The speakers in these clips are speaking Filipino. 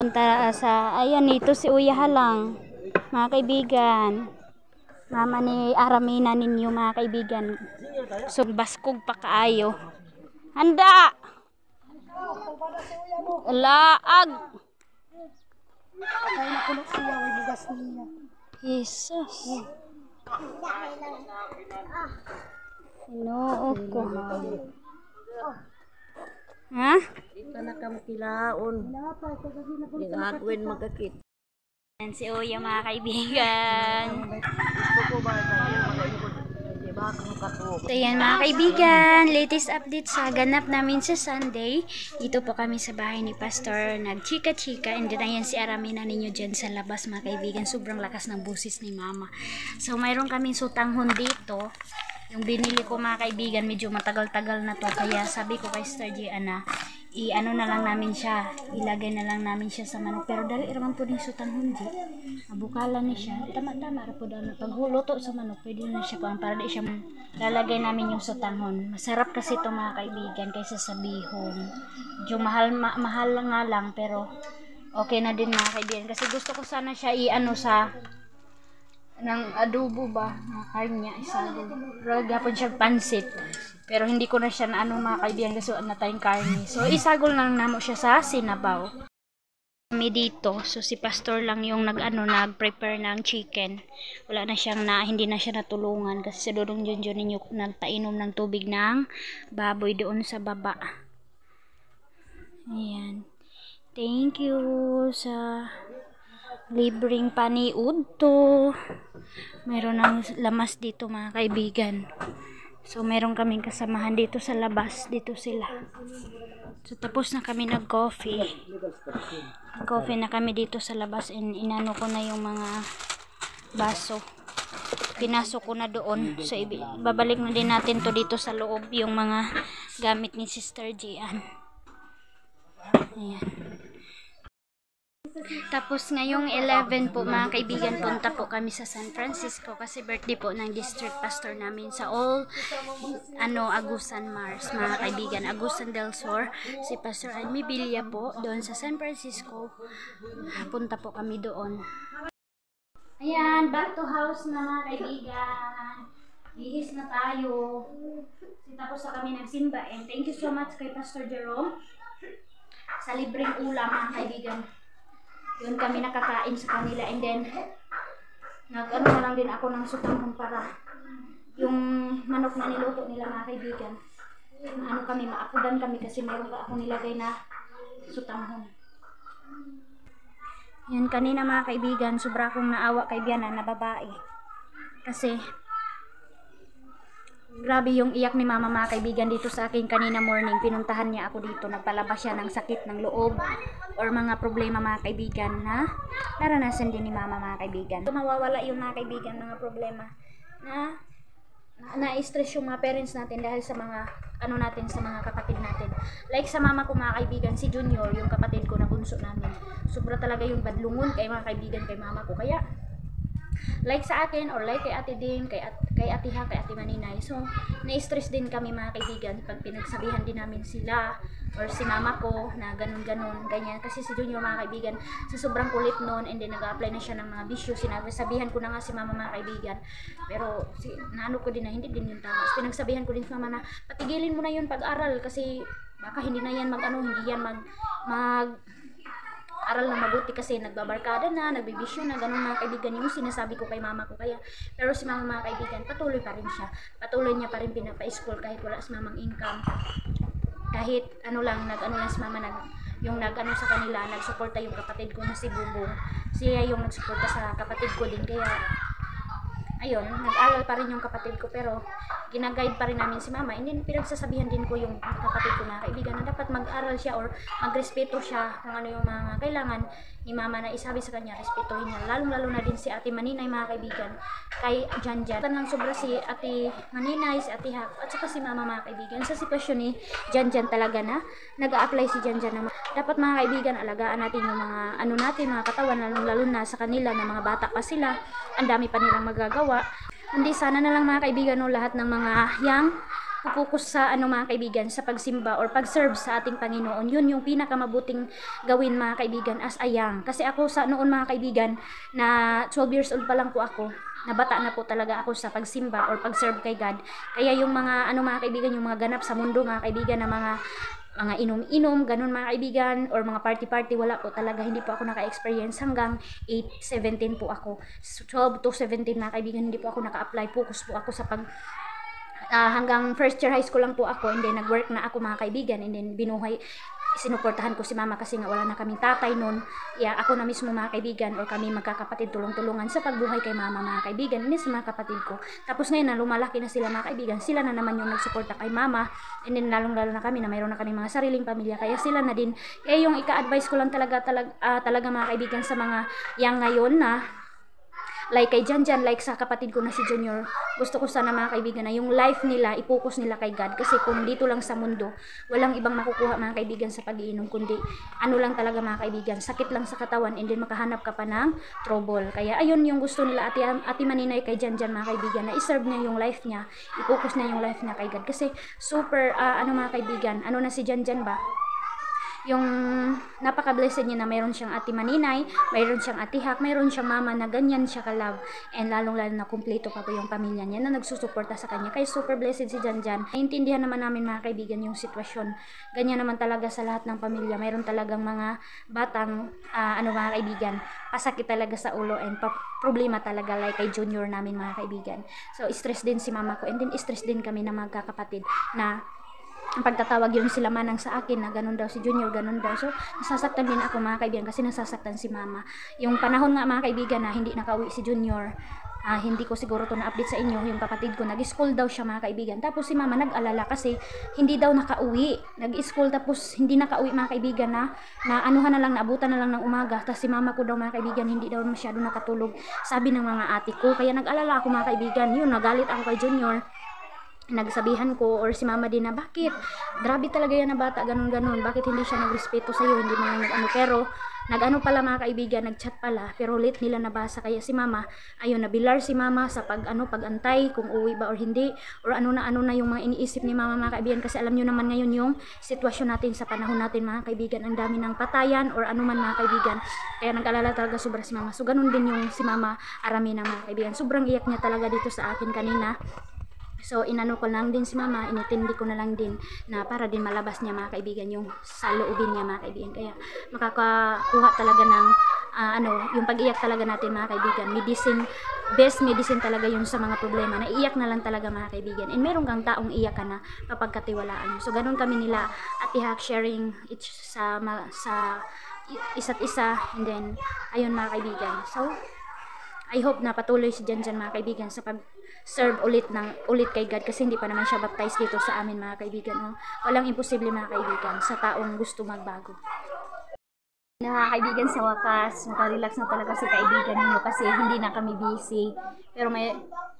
Punta sa, ayan, ito si Uya lang. Mga kaibigan. Mama ni Aramina ninyo, mga kaibigan. So, baskog pa kaayo. Handa! Laag! Jesus. Inoo ko. Ha? Ito na kami kilaon. Ginagawin magkakit. Yan si Uya, mga kaibigan. So yan, mga kaibigan, latest update sa ganap namin sa Sunday. Dito po kami sa bahay ni Pastor, nagchika-chika, and then ayan si Aramina ninyo dyan sa labas, mga kaibigan. Sobrang lakas ng busis ni Mama. So mayroon kaming sutanghon dito. Yung binili ko, mga kaibigan, medyo matagal-tagal na to, kaya sabi ko kay Star Gian na i-ano na lang namin siya, ilagay na lang namin siya sa manok. Pero dali raman po din sutanghon di, mabukalan ni siya, tama-tama po daw, paghuluto sa manok pwede na siya para di siya lalagay namin yung sutanghon. Masarap kasi ito, mga kaibigan, kaysa sa bihon. Medyo mahal nga lang, pero okay na din, mga kaibigan, kasi gusto ko sana siya i-ano sa ng adobo ba, kanya isagol. Pero gapon siya pansit. Pero hindi ko na siya na ano, mga kaibigan, kasi wala na tayong karne. So isagol lang namo siya sa sinabaw. Kami dito, so si Pastor lang yung nag-prepare ng chicken. Wala na siyang hindi na siya natulungan kasi sa Dudong Junjun ninyo nagpainom ng tubig ng baboy doon sa baba. Ayan. Thank you sa libreng paniud to. Meron ng lamas dito, mga kaibigan. So meron kaming kasamahan dito sa labas. Dito sila. So tapos na kami nag-coffee. Coffee na kami dito sa labas, and inano ko na yung mga baso. Pinasok ko na doon. So babalik na din natin to dito sa loob, yung mga gamit ni Sister Gian. Ayan. Tapos ngayong 11 po, mga kaibigan, punta po kami sa San Francisco kasi birthday po ng district pastor namin sa Agusan Mars, mga kaibigan, Agusan del Sur. Si Pastor Almi Villa po doon sa San Francisco. Punta po kami doon. Ayan, back to house na, mga kaibigan. Bihis na tayo. Tapos na kami nagsimba, and thank you so much kay Pastor Jerome sa libreng ulam, mga kaibigan. Yun kami nakakain sa kanila, and then nag-ano na lang din ako ng sutanghon para yung manok na niluto nila, mga kaibigan. Maakudan kami kasi meron pa ako nilagay na sutanghon. Yan, kanina, mga kaibigan, sobra akong naawa kay Biana na babae. Kasi grabe yung iyak ni Mama, mga kaibigan, dito sa akin kanina morning. Pinuntahan niya ako dito, nagpalabas siya ng sakit ng loob or mga problema, mga kaibigan, na naranasan din ni Mama, mga kaibigan. So, mawawala yung, mga kaibigan, mga problema na na-stress yung mga parents natin dahil sa mga sa mga kapatid natin. Like sa mama ko, mga kaibigan, si Junior, yung kapatid ko na bunso namin, sobra talaga yung badlungon kay, mga kaibigan, kay mama ko. Kaya like sa akin, or like kay Ate Ding, kay Ate Ha, kay Ate Maninay. So, na-stress din kami, mga kaibigan, pag pinagsabihan din namin sila or si mama ko na ganun-ganun, ganyan. Kasi si Junior, mga kaibigan, sa sobrang kulit noon, and then nag-a-apply na siya ng mga bisyo. Sabihan ko na nga si mama, mga kaibigan. Pero naano ko din na hindi din yung tama. So, pinagsabihan ko din si mama na patigilin mo na yun pag-aral kasi baka hindi na yan hindi yan aral na mabuti kasi nagbabarkada na, nagbibisyo na, ganun, mga kaibigan, yung sinasabi ko kay mama ko. Kaya, pero si mama, mga kaibigan, patuloy pa rin siya. Patuloy niya pa rin pinapa-school kahit wala si mamang income. Kahit lang si mama yung sa kanila, nagsuporta yung kapatid ko na si Bubong. Siya yung nagsuporta sa kapatid ko din. Kaya, ayun, nag-aral pa rin yung kapatid ko, pero ginaguide pa rin namin si mama. And then pinagsasabihan din ko yung kapatid ko, mga kaibigan, na dapat mag-aral siya or magrespeto siya kung ano yung mga kailangan ni mama na isabi sa kanya, respetuhin niya. Lalong-lalo na din si Ate Maninay, mga kaibigan, kay Janjan. Lang sobra si Ate Maninay, si Ate Ha, at saka si mama, mga kaibigan. Sa sitwasyon ni Janjan talaga na nag-a-apply si Janjan na dapat, mga kaibigan, alagaan natin yung mga mga katawan, lalong-lalo na sa kanila na mga bata pa sila. Ang dami pa nilang magagawa. Hindi, sana na lang, mga kaibigan, lahat ng mga young pupukus sa ano mga kaibigan, sa pagsimba or pag-serve sa ating Panginoon. Yun yung pinakamabuting gawin mga kaibigan as a young. Kasi ako sa noon mga kaibigan, na 12 years old pa lang po ako, nabata na po talaga ako sa pagsimba or pag-serve kay God. Kaya yung mga ano mga kaibigan, yung mga ganap sa mundo mga kaibigan, na mga inom-inom, ganun mga kaibigan, or mga party-party, wala po talaga, hindi po ako naka-experience hanggang 17 po ako. 12 to 17 mga kaibigan, hindi po ako naka-apply, focus po ako sa hanggang first year high school lang po ako, and then nag-work na ako mga kaibigan, and then binuhay, sinuportahan ko si mama kasi nga wala na kaming tatay noon. Ako na mismo mga kaibigan, or kami magkakapatid, tulong-tulungan sa pagbuhay kay mama mga kaibigan, hindi sa mga kapatid ko. Tapos ngayon na lumalaki na sila mga kaibigan, sila na naman yung nagsuporta kay mama, and then lalong-lalo na kami na mayroon na kami mga sariling pamilya, kaya sila na din. Kaya yung ika-advise ko lang talaga mga kaibigan sa mga yang ngayon na like kay Janjan, like sa kapatid ko na si Junior, gusto ko sana mga kaibigan na yung life nila, i-focus nila kay God. Kasi kung dito lang sa mundo, walang ibang makukuha mga kaibigan sa pag-iinom, kundi ano lang talaga mga kaibigan, sakit lang sa katawan, and then makahanap ka pa ng trouble. Kaya ayun yung gusto nila ati Maninay kay Janjan mga kaibigan, na iserve niya yung life niya, i-focus niya yung life niya kay God. Kasi super, mga kaibigan, ano na si Janjan ba? Yung napaka-blessed niya na mayroon siyang ati Maninay, mayroon siyang ati Hak, mayroon siyang mama na ganyan siya ka-love, and lalong-lalo na kumpleto pa po yung pamilya niya na nagsusuporta sa kanya. Kaya super blessed si Janjan. Naintindihan naman namin mga kaibigan yung sitwasyon. Ganyan naman talaga sa lahat ng pamilya. Mayroon talagang mga batang, mga kaibigan, pasakit talaga sa ulo, and problema talaga like kay Junior namin mga kaibigan. So, stress din si mama ko, and then stress din kami na magkakapatid na ang pagtatawag yun sila manang sa akin na ganun daw si Junior, ganun daw. So, nasasaktan din ako mga kaibigan kasi nasasaktan si mama. Yung panahon nga mga kaibigan na hindi nakauwi si Junior, hindi ko siguro to na-update sa inyo, yung kapatid ko, nag-school daw siya mga kaibigan. Tapos si mama nag-alala kasi hindi daw nakauwi. Nag-school tapos hindi nakauwi mga kaibigan, na anuhan na lang, naabutan na lang ng umaga. Tapos si mama ko daw mga kaibigan, hindi daw masyado nakatulog. Sabi ng mga ate ko, kaya nag-alala ako mga kaibigan. Yun, nagalit ako kay Junior. Nagsabihan ko, or si mama din na, bakit? Grabe talaga yan na bata, ganun-ganun. Bakit hindi siya nagrespeto sa'yo? Hindi man lang nag-ano. Pero, nag-ano pala mga kaibigan, nag-chat pala. Pero late nila nabasa. Kaya si mama, ayun, nabilar si mama sa pag-antay, kung uwi ba or hindi. Or ano na yung mga iniisip ni mama mga kaibigan. Kasi alam nyo naman ngayon yung sitwasyon natin sa panahon natin mga kaibigan. Ang dami ng patayan or ano man mga kaibigan. Kaya nag-alala talaga sobra si mama. So, ganun din yung si mama Arami ng mga kaibigan. Sobrang iyak niya talaga dito sa akin kanina. So, inano ko lang din si mama, initindi ko na lang din na para din malabas niya mga kaibigan yung sa loobin niya mga kaibigan. Kaya makakakuha talaga ng yung pag-iyak talaga natin mga kaibigan. Best medicine talaga yun sa mga problema. Naiiyak na lang talaga mga kaibigan. And meron kang taong iyak ka na kapag katiwalaan. So, ganun kami nila Ate Hak, sharing each sa isa't isa. And then, ayun mga kaibigan. So, I hope na patuloy si Janjan mga kaibigan sa pag-serve ulit kay God, kasi hindi pa naman siya baptized dito sa amin mga kaibigan. No? Walang imposible mga kaibigan sa taong gusto magbago. Mga kaibigan, sa wakas, makarelax na talaga si kaibigan niyo kasi hindi na kami busy. Pero may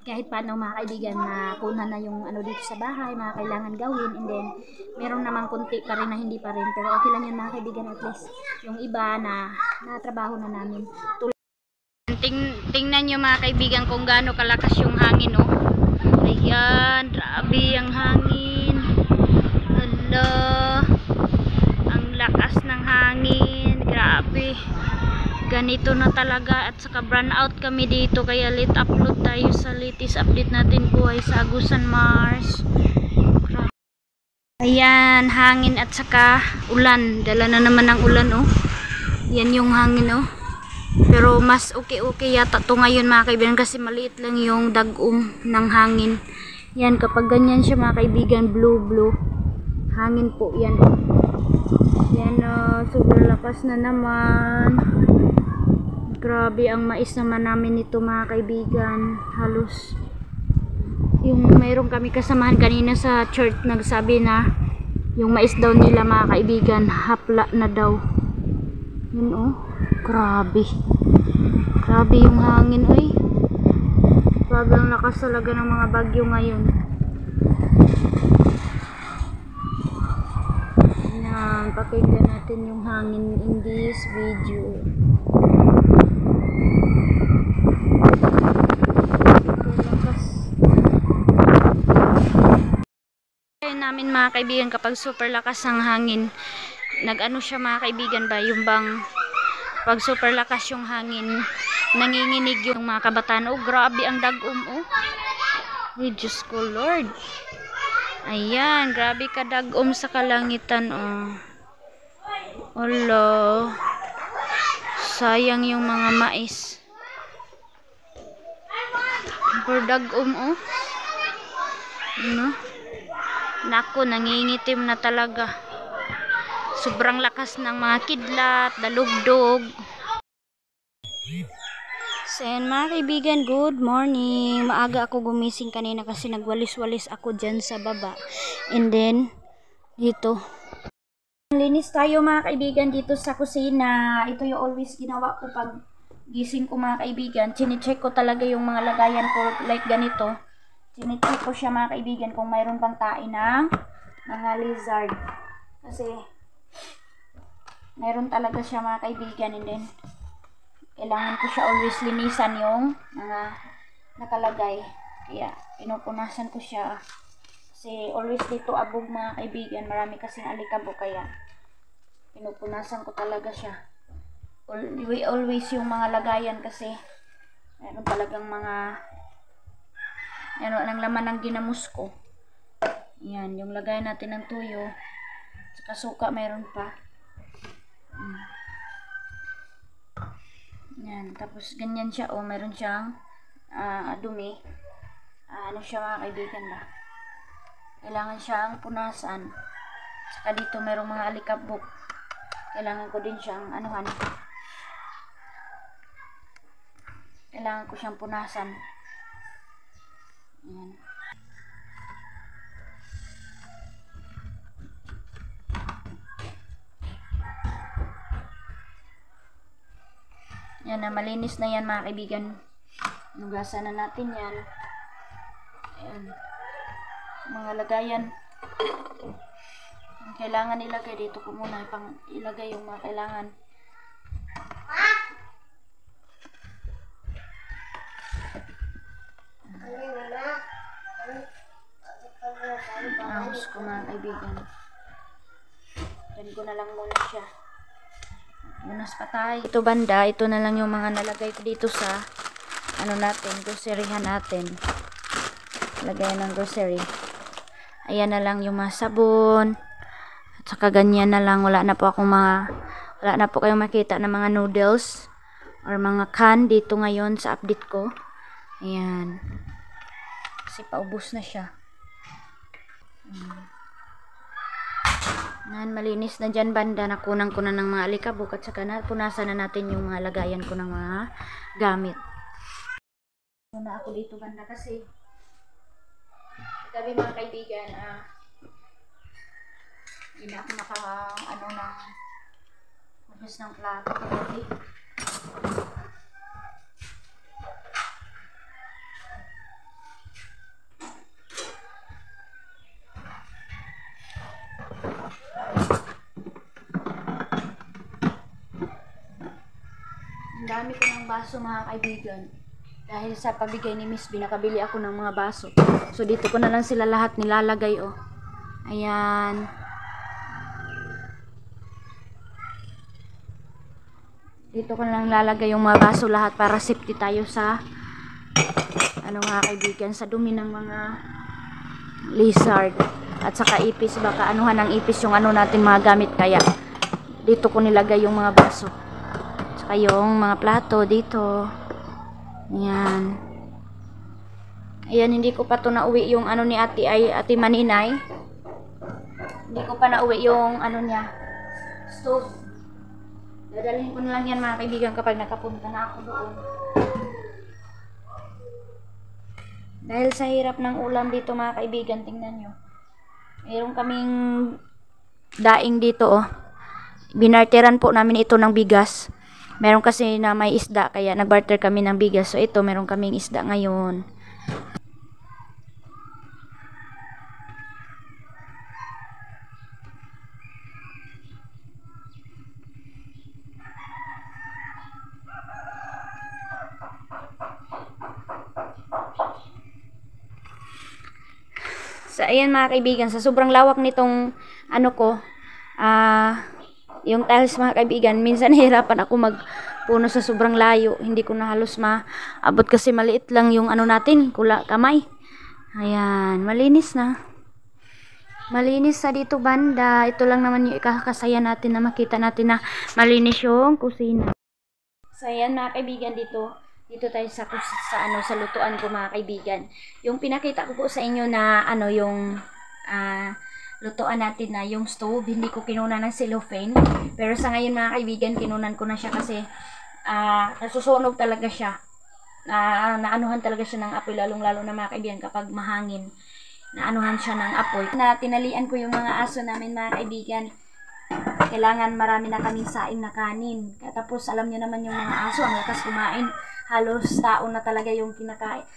kahit paano mga kaibigan, na kuna na yung dito sa bahay, mga kailangan gawin, and then meron namang kunti pa rin na hindi pa rin. Pero okay lang yan mga kaibigan, at least yung iba na trabaho na namin. Tingnan nyo mga kaibigan kung gaano kalakas yung hangin, oh. Ayan, grabe ang hangin. Hala, ang lakas ng hangin, grabe. Ganito na talaga, at saka burn out kami dito, kaya late upload tayo sa latest update natin buhay sa Agusan, Mars. Grabe. Ayan, hangin at saka ulan. Dala na naman ng ulan, oh. Yan yung hangin, oh. Pero mas okay yata to ngayon mga kaibigan, kasi maliit lang yung dagom ng hangin. Yan, kapag ganyan siya mga kaibigan, blue hangin po yan. Yan, super lakas na naman. Grabe ang mais naman namin ito mga kaibigan. Halos yung mayroon kami kasamahan kanina sa church, nagsabi na yung mais daw nila mga kaibigan hapla na daw. Yun, oh. Grabe yung hangin, oy. Grabe ang lakas talaga ng mga bagyo ngayon. Yan, pakinggan natin yung hangin in this video. namin mga kaibigan kapag super lakas ang hangin. Nag-ano siya mga kaibigan ba, yung bang pag super lakas yung hangin, nanginginig yung mga kabataan. Oh, grabe ang dagom, oh. Ay, Diyos ko, Lord. Ayan, grabe ka dagom sa kalangitan, oh. Olo. Sayang yung mga mais. Super dagom, oh. Ano? Naku, nangingitim na talaga. Sobrang lakas ng mga kidlat, dalugdog. So yan mga kaibigan, good morning. Maaga ako gumising kanina kasi nagwalis-walis ako dyan sa baba. And then, dito. Linis tayo mga kaibigan dito sa kusina. Ito yung always ginawa ko pag gising ko mga kaibigan. Chine-check ko talaga yung mga lagayan ko like ganito. Chine-check ko siya mga kaibigan kung mayroon bang tae ng mga lizard. Kasi, mayroon talaga siya mga kaibigan. And then, kailangan ko siya always linisan yung mga nakalagay. Kaya, pinupunasan ko siya. Kasi always dito abog mga kaibigan. Marami kasing alikabok kaya pinupunasan ko talaga siya. Always yung mga lagayan kasi meron talagang mga ano, ang laman ng ginamos ko. Yan, yung lagayan natin ng tuyo. Saka suka meron pa. Yan, tapos ganyan siya, oh, meron siyang dumi. Ano siya mga kaibigan ba? Kailangan siyang punasan. Saka dito merong mga alikabok. Kailangan ko din siyang anuhan. Kailangan ko siyang punasan. Yan. Yan na, malinis na yan mga kaibigan. Nugasan na natin yan. Ayan. Mga lagayan. Ang kailangan ilagay dito ko muna. Pang ilagay yung mga kailangan. Ahos ko mga kaibigan. Yan ko na lang muna siya. Unas pa tayo. Ito banda, ito na lang yung mga nalagay ko dito sa ano natin, groceryhan natin. Lagay ng grocery. Ayan na lang yung mga sabon. At saka ganyan na lang. Wala na po kayong makita ng mga noodles or mga can dito ngayon sa update ko. Ayan. Kasi paubos na siya. Malinis na dyan banda. Nakunan ko na ng mga alikabok at saka punasan na natin yung mga lagayan ko ng mga gamit. Na ako dito banda kasi gabi mga kaibigan hindi na ako magus ng plato kagabi. Ang dami ko ng baso mga kaibigan. Dahil sa pabigay ni Miss B, nakabili ako ng mga baso. So, dito ko na lang sila lahat nilalagay, oh. Ayan. Dito ko na lang lalagay yung mga baso lahat para safety tayo sa ano mga kaibigan, sa dumi ng mga lizard. At saka ipis, baka anuhan ng ipis yung ano natin mga gamit. Kaya, dito ko nilagay yung mga baso. Saka yung mga plato dito. Ayan. Ayan, hindi ko pa to nauwi yung ano ni ate Maninay. Hindi ko pa nauwi yung ano niya, stove. Dadalhin ko na lang yan mga kaibigan kapag nakapunta na ako doon. Dahil sa hirap ng ulam dito mga kaibigan, tingnan nyo. Mayroon kaming daing dito, oh. Binarteran po namin ito ng bigas. Meron kasi na may isda, kaya nagbarter kami ng bigas. So ito, meron kaming isda ngayon. Sa ayan mga kaibigan, sa sobrang lawak nitong ano ko, yung tiles mga kaibigan, minsan nahihirapan ako magpuno sa sobrang layo. Hindi ko na halos maabot kasi maliit lang yung ano natin, kamay. Ayan, malinis na. Malinis sa dito banda. Ito lang naman yung ikakasaya natin na makita natin na malinis yung kusina. So ayan mga kaibigan, dito tayo sa lutuan ko mga kaibigan. Yung pinakita ko po sa inyo na yung lutuan natin na yung stove, hindi ko kinuna ng cellophane. Pero sa ngayon mga kaibigan, kinunan ko na siya kasi nasusunog talaga siya. Naanuhan talaga siya ng apoy, lalong-lalo na mga kaibigan kapag mahangin. Naanuhan siya ng apoy. Tinalian ko yung mga aso namin mga kaibigan. Kailangan marami na kaming saing na kanin. Tapos alam niyo naman yung mga aso, ang lakas kumain. Halos tao na talaga yung kinakain.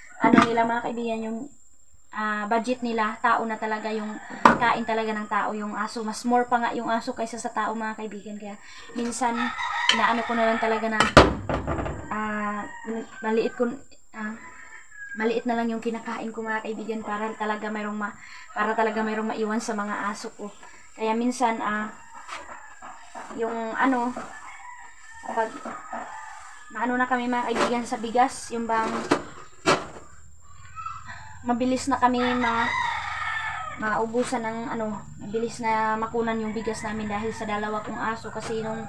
Nila mga kaibigan, yung budget nila, tao na talaga yung kain talaga ng tao yung aso. Mas more pa nga yung aso kaysa sa tao mga kaibigan. Kaya minsan, inaano ko na lang talaga na maliit na lang yung kinakain ko mga kaibigan para talaga mayroong maiwan sa mga aso ko. Kaya minsan kapag maano na kami mga kaibigan sa bigas, yung bang mabilis na kami maubusan ng mabilis na makunan yung bigas namin dahil sa dalawa kong aso. Kasi nung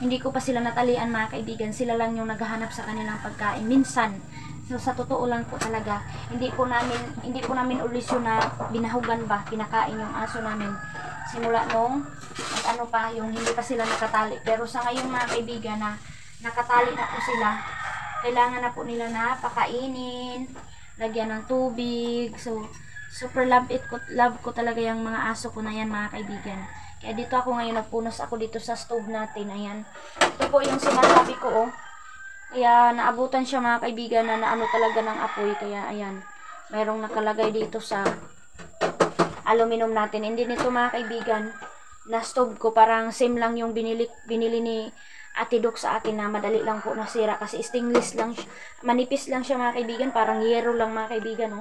hindi ko pa sila natalian mga kaibigan, sila lang yung naghahanap sa kanilang pagkain minsan. So sa totoo lang po talaga, hindi ko namin ulisyon na binahugan kinakain yung aso namin simula nung yung hindi pa sila nakatali. Pero sa ngayon mga kaibigan na nakatali na po sila, kailangan na po nila na pakainin, lagyan ng tubig. So super love ko talaga yung mga aso ko na yan mga kaibigan. Kaya dito ako ngayon, nagpunas ako dito sa stove natin. Ayan, ito po yung sinasabi ko Kaya naabutan siya mga kaibigan na talaga ng apoy. Kaya ayan, mayroong nakalagay dito sa aluminum natin. Hindi nito mga kaibigan na stove ko, parang same lang yung binili ni Ate Dok sa akin na madali lang po nasira kasi stainless lang siya. Manipis lang siya mga kaibigan, parang yero lang mga kaibigan.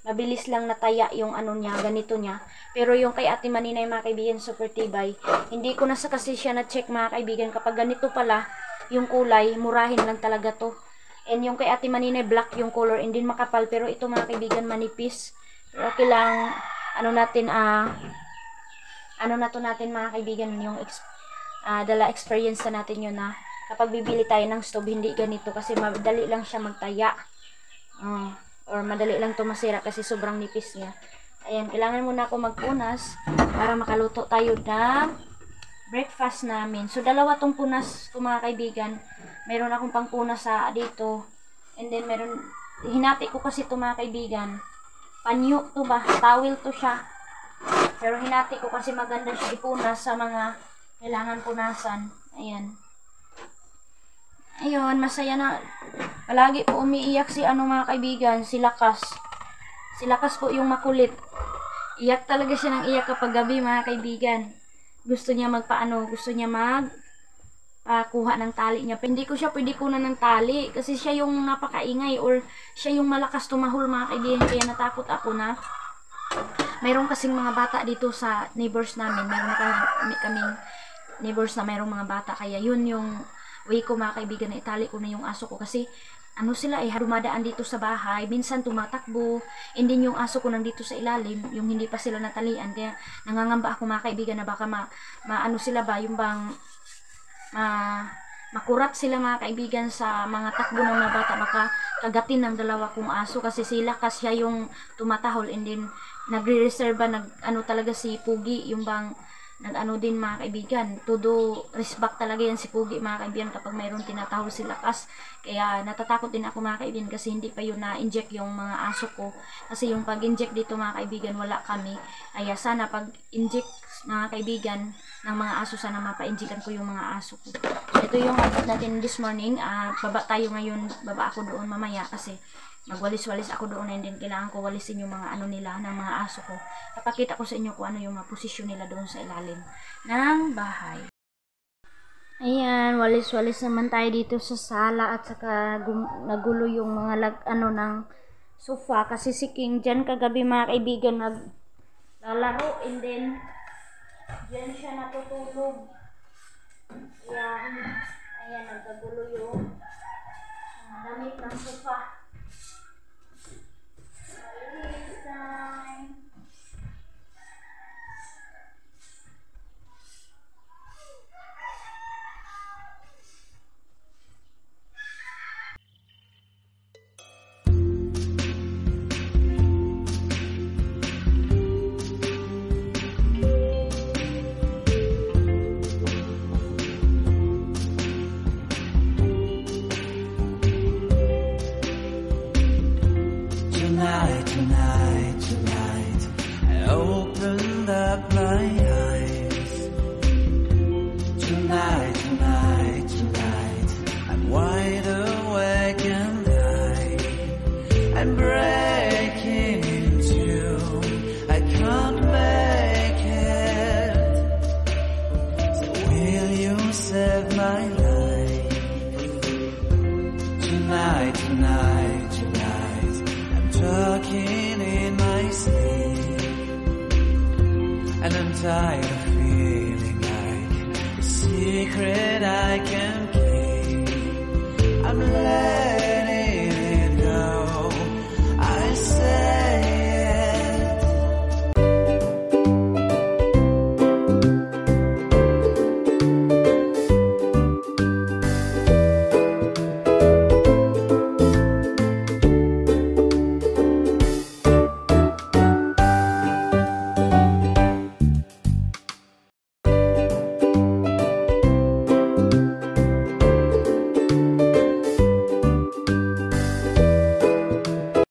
Mabilis lang nataya yung niya, ganito niya. Pero yung kay Ate Maninay mga kaibigan, super tibay. Hindi ko na kasi siya na-check mga kaibigan, kapag ganito pala yung kulay, murahin lang talaga to. And yung kay Ate Maninay, black yung color, hindi makapal. Pero ito mga kaibigan, manipis. Pero okay lang, natin mga kaibigan, yung dala experience na natin yun na kapag bibili tayo ng stove, hindi ganito kasi madali lang siya magtaya. Or madali lang to masira kasi sobrang nipis niya. Ayan, kailangan muna ako magpunas para makaluto tayo ng breakfast namin. So, dalawa tong punas ko mga kaibigan. Meron akong pangpunas dito. And then, hinati ko kasi to mga kaibigan. Panyo to ba? Towel to siya. Pero hinati ko kasi maganda siya ipunas sa mga kailangan punasan. Ayan. Ayun, masaya na. Palagi po umiiyak si mga kaibigan, si Lakas. Si Lakas po yung makulit. Iyak talaga siya ng iyak kapag gabi mga kaibigan. Gusto niya gusto niya kuha ng tali niya. Pero hindi ko siya pwede kunan ng tali kasi siya yung napakaingay or siya yung malakas tumahol mga kaibigan. Kaya natakot ako na mayroon kasing mga bata dito sa neighbors namin. Meron kaming neighbors na mayroong mga bata. Kaya yun yung way ko mga kaibigan na itali ko na yung aso ko kasi sila dumadaan dito sa bahay, minsan tumatakbo, and then yung aso ko nandito sa ilalim, yung hindi pa sila natalian. Kaya nangangamba ako mga kaibigan na baka sila ba, yung bang makurat sila mga kaibigan sa mga takbo ng mga bata, baka kagatin ng dalawa kong aso kasi sila kasi siya yung tumatahol, and then nagre-reserva talaga si Pugi, yung bang din mga kaibigan, todo respect talaga yan si Pugi mga kaibigan kapag mayroong tinatahol si Lakas. Kaya natatakot din ako mga kaibigan kasi hindi pa yun na-inject yung mga aso ko, kasi yung pag-inject dito mga kaibigan wala kami. Kaya sana pag-inject mga kaibigan ng mga aso, sana mapa-injectan ko yung mga aso ko. So, ito yung update natin this morning. Baba tayo ngayon, baba ako doon mamaya kasi magwalis-walis ako doon, and then kailangan ko walisin yung mga nila ng mga aso ko. Papakita ko sa inyo kung ano yung mga posisyon nila doon sa ilalim ng bahay. Ayan, walis-walis naman tayo dito sa sala at saka nagulo yung mga ng sofa kasi si King dyan kagabi mga kaibigan lalaro, and then diyan siya natutulog. Ayan, ayan, nagkagulo yung damit ng sofa. Release time. Tonight, I opened up my eyes. Tonight, I'm wide awake and I'm breaking into. I can't make it. So will you save my life? Tonight, I'm talking in my sleep, and I'm tired of feeling like a secret I can keep. I'm